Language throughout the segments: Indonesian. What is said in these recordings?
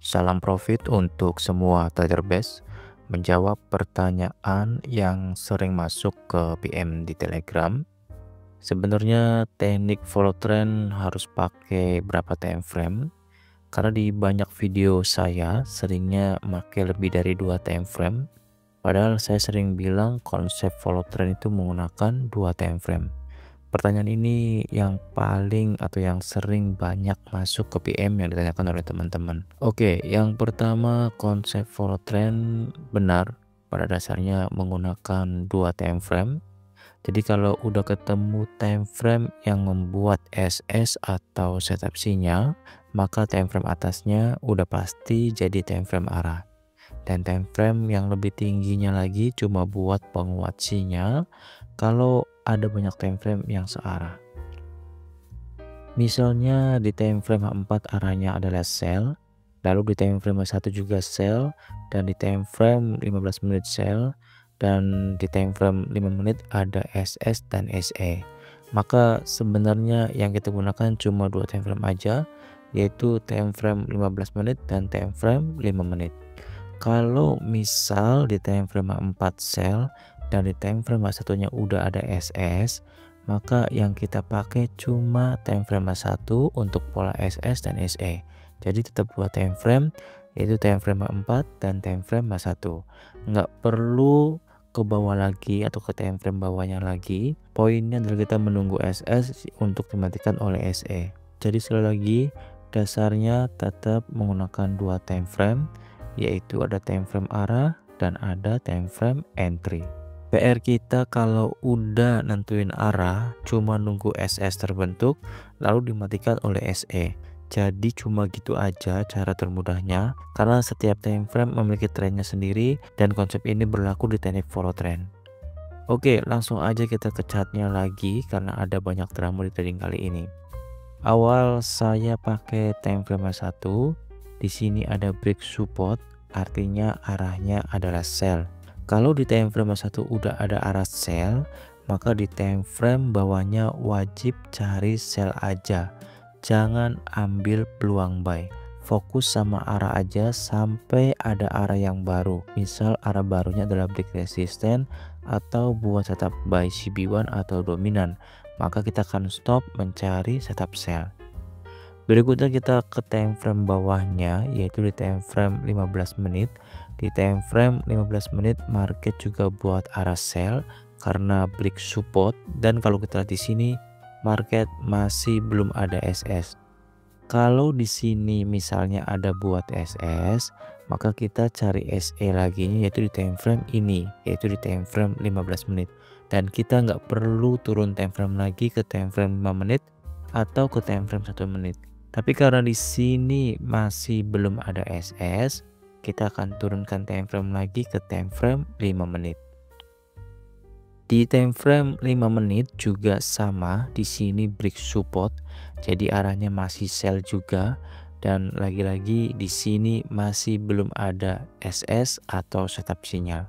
Salam profit untuk semua trader base. Menjawab pertanyaan yang sering masuk ke PM di Telegram. Sebenarnya teknik follow trend harus pakai berapa time frame? Karena di banyak video saya seringnya pakai lebih dari 2 time frame. Padahal saya sering bilang konsep follow trend itu menggunakan 2 time frame. Pertanyaan ini yang paling atau yang sering banyak masuk ke PM yang ditanyakan oleh teman-teman. Oke, yang pertama konsep follow trend benar pada dasarnya menggunakan 2 time frame. Jadi kalau udah ketemu time frame yang membuat SS atau setup sinyal, maka time frame atasnya udah pasti jadi time frame arah. Dan time frame yang lebih tingginya lagi cuma buat penguat sinyal kalau ada banyak time frame yang searah. Misalnya di time frame 4 arahnya adalah sell, lalu di time frame 1 juga sell, dan di time frame 15 menit sell, dan di time frame 5 menit ada SS dan SE. Maka sebenarnya yang kita gunakan cuma 2 time frame aja, yaitu time frame 15 menit dan time frame 5 menit. Kalau misal di time frame 4 sell dan di time frame satunya udah ada SS, maka yang kita pakai cuma time frame 1 untuk pola SS dan SE. Jadi tetap buat time frame yaitu time frame 4 dan time frame 1. Nggak perlu ke bawah lagi atau ke time frame bawahnya lagi. Poinnya adalah kita menunggu SS untuk dimatikan oleh SE. Jadi sekali lagi dasarnya tetap menggunakan 2 time frame, yaitu ada time frame arah dan ada time frame entry. PR kita kalau udah nentuin arah cuma nunggu SS terbentuk lalu dimatikan oleh SE. Jadi cuma gitu aja cara termudahnya, karena setiap time frame memiliki trennya sendiri dan konsep ini berlaku di teknik follow trend. Oke, langsung aja kita ke chartnya lagi karena ada banyak drama di trading kali ini. Awal saya pakai time frame 1. Di sini ada break support, artinya arahnya adalah sell. Kalau di time frame 1 udah ada arah sell, maka di time frame bawahnya wajib cari sell aja. Jangan ambil peluang buy. Fokus sama arah aja sampai ada arah yang baru. Misal arah barunya adalah break resistance atau buat setup buy CB1 atau dominan. Maka kita akan stop mencari setup sell. Berikutnya kita ke time frame bawahnya, yaitu di time frame 15 menit. Di time frame 15 menit market juga buat arah sell karena break support, dan kalau kita lihat di sini market masih belum ada SS. Kalau di sini misalnya ada buat SS, maka kita cari SE lagi, yaitu di time frame ini, yaitu di time frame 15 menit. Dan kita nggak perlu turun time frame lagi ke time frame 5 menit atau ke time frame 1 menit. Tapi karena di sini masih belum ada SS, kita akan turunkan time frame lagi ke time frame 5 menit. Di time frame 5 menit juga sama, di sini break support, jadi arahnya masih sell juga, dan lagi-lagi di sini masih belum ada SS atau setup sinyal.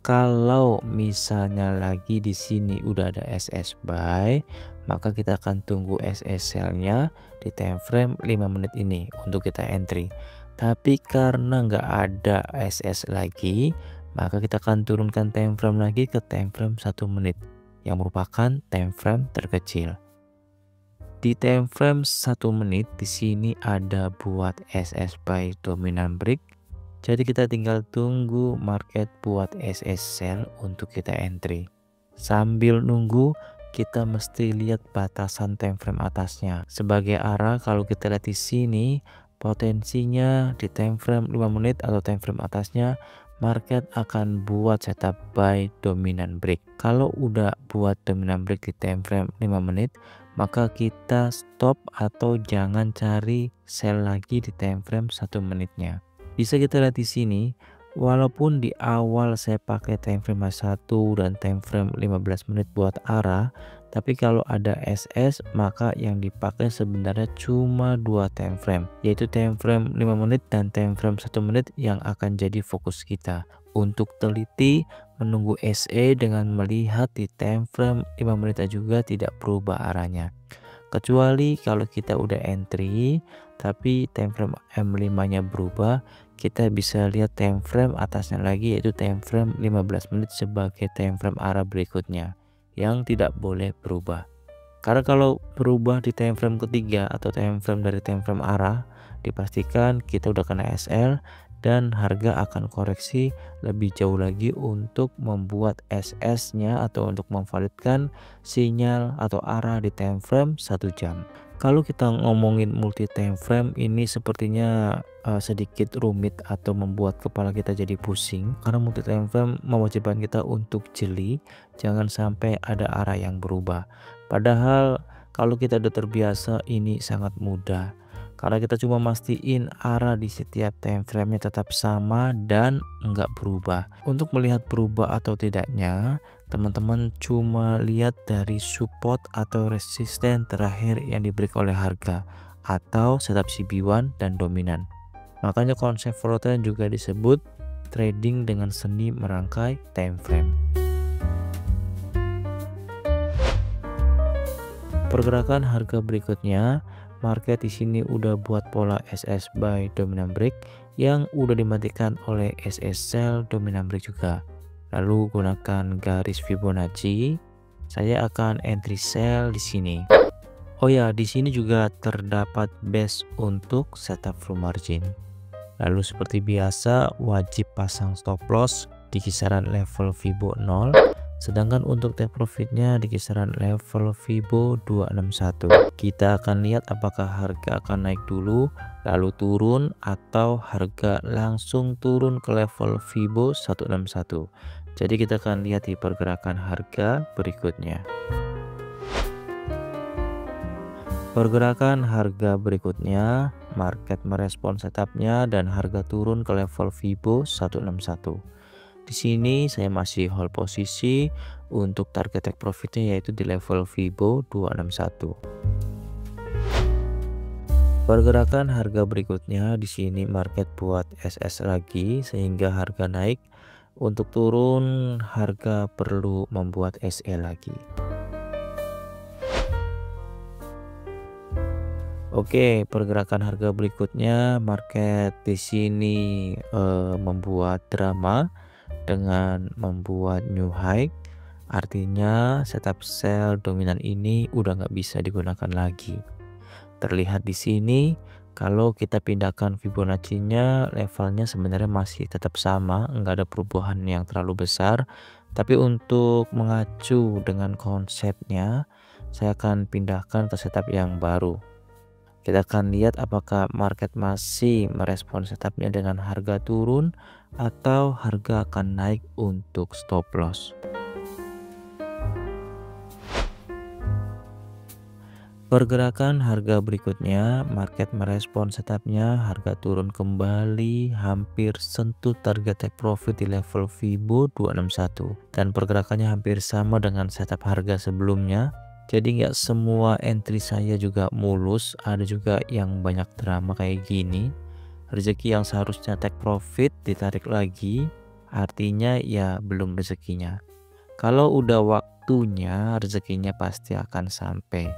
Kalau misalnya lagi di sini udah ada SS buy, maka kita akan tunggu SS sell-nya di time frame 5 menit ini untuk kita entry. Tapi karena nggak ada SS lagi, maka kita akan turunkan time frame lagi ke time frame 1 menit yang merupakan time frame terkecil. Di time frame 1 menit di sini ada buat SS buy dominan break. Jadi kita tinggal tunggu market buat SS sell untuk kita entry. Sambil nunggu kita mesti lihat batasan time frame atasnya. Sebagai arah kalau kita lihat di sini potensinya di time frame 5 menit atau time frame atasnya market akan buat setup buy dominan break. Kalau udah buat dominan break di time frame 5 menit, maka kita stop atau jangan cari sell lagi di time frame 1 menitnya. Bisa kita lihat di sini, walaupun di awal saya pakai time frame 1 dan time frame 15 menit buat arah, tapi kalau ada SS maka yang dipakai sebenarnya cuma 2 time frame, yaitu time frame 5 menit dan time frame 1 menit yang akan jadi fokus kita untuk teliti menunggu SE dengan melihat di time frame 5 menit juga tidak berubah arahnya. Kecuali kalau kita udah entry tapi time frame M5 nya berubah, kita bisa lihat time frame atasnya lagi, yaitu time frame 15 menit sebagai time frame arah berikutnya yang tidak boleh berubah. Karena kalau berubah di time frame ketiga atau time frame dari time frame arah, dipastikan kita udah kena SL dan harga akan koreksi lebih jauh lagi untuk membuat SS-nya atau untuk memvalidkan sinyal atau arah di time frame 1 jam. Kalau kita ngomongin multi time frame ini sepertinya sedikit rumit atau membuat kepala kita jadi pusing, karena multi time frame mewajibkan kita untuk jeli, jangan sampai ada arah yang berubah. Padahal kalau kita udah terbiasa ini sangat mudah, karena kita cuma mastiin arah di setiap time frame-nya tetap sama dan enggak berubah. Untuk melihat berubah atau tidaknya, teman-teman cuma lihat dari support atau resisten terakhir yang diberikan oleh harga atau setup CB1 dan dominan. Makanya konsep follow trend juga disebut trading dengan seni merangkai time frame. Pergerakan harga berikutnya, market di sini udah buat pola SS buy dominant break yang udah dimatikan oleh SS sell dominant break juga. Lalu gunakan garis Fibonacci, saya akan entry sell di sini. Oh ya, di sini juga terdapat base untuk setup full margin. Lalu seperti biasa wajib pasang stop loss di kisaran level Fibo 0. Sedangkan untuk take profitnya di kisaran level Fibo 261. Kita akan lihat apakah harga akan naik dulu lalu turun atau harga langsung turun ke level Fibo 161. Jadi kita akan lihat di pergerakan harga berikutnya. Pergerakan harga berikutnya, market merespon setupnya dan harga turun ke level Fibo 161. Di sini saya masih hold posisi untuk target take profitnya yaitu di level Fibo 261. Pergerakan harga berikutnya di sini market buat SS lagi sehingga harga naik. Untuk turun harga perlu membuat SE lagi. Oke, pergerakan harga berikutnya market di sini membuat drama dengan membuat new high, artinya setup sell dominan ini udah nggak bisa digunakan lagi. Terlihat di sini kalau kita pindahkan Fibonacci-nya levelnya sebenarnya masih tetap sama, nggak ada perubahan yang terlalu besar. Tapi untuk mengacu dengan konsepnya, saya akan pindahkan ke setup yang baru. Kita akan lihat apakah market masih merespon setupnya dengan harga turun atau harga akan naik untuk stop loss. Pergerakan harga berikutnya, market merespon setupnya, harga turun kembali hampir sentuh target take profit di level Fibo 261 dan pergerakannya hampir sama dengan setup harga sebelumnya. Jadi nggak semua entry saya juga mulus, ada juga yang banyak drama kayak gini. Rezeki yang seharusnya take profit ditarik lagi, artinya ya belum rezekinya. Kalau udah waktunya, rezekinya pasti akan sampai.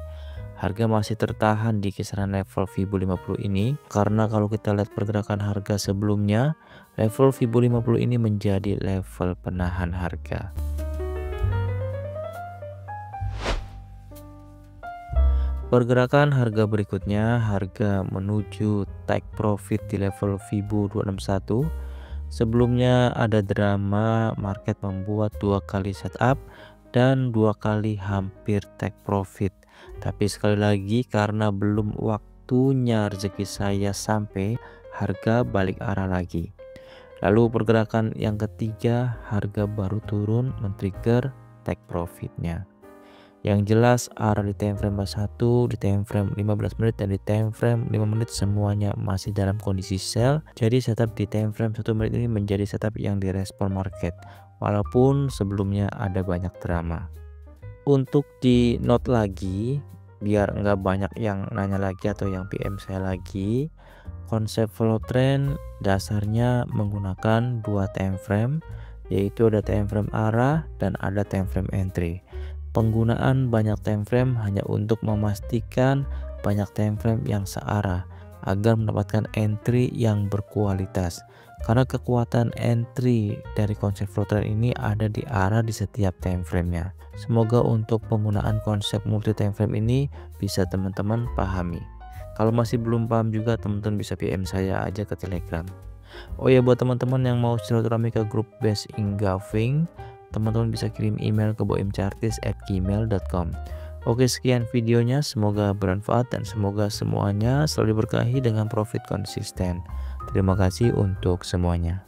Harga masih tertahan di kisaran level Fibo 50 ini, karena kalau kita lihat pergerakan harga sebelumnya, level Fibo 50 ini menjadi level penahan harga. Pergerakan harga berikutnya, harga menuju take profit di level Fibo 261. Sebelumnya ada drama market membuat 2 kali setup dan 2 kali hampir take profit. Tapi sekali lagi karena belum waktunya rezeki saya sampai, harga balik arah lagi. Lalu pergerakan yang ketiga, harga baru turun men-trigger take profitnya. Yang jelas arah di time frame 1, di time frame 15 menit dan di time frame 5 menit semuanya masih dalam kondisi sell. Jadi setup di time frame 1 menit ini menjadi setup yang direspon market walaupun sebelumnya ada banyak drama. Untuk di note lagi biar nggak banyak yang nanya lagi atau yang PM saya lagi, konsep follow trend dasarnya menggunakan 2 time frame, yaitu ada time frame arah dan ada time frame entry. Penggunaan banyak time frame hanya untuk memastikan banyak time frame yang searah agar mendapatkan entry yang berkualitas. Karena kekuatan entry dari konsep flow trend ini ada di arah di setiap time frame-nya. Semoga untuk penggunaan konsep multi time frame ini bisa teman-teman pahami. Kalau masih belum paham juga, teman-teman bisa PM saya aja ke Telegram. Oh ya, buat teman-teman yang mau silaturahmi ke grup Best Engulfing, teman-teman bisa kirim email ke boimchartis@gmail.com. Oke, sekian videonya, semoga bermanfaat dan semoga semuanya selalu diberkahi dengan profit konsisten. Terima kasih untuk semuanya.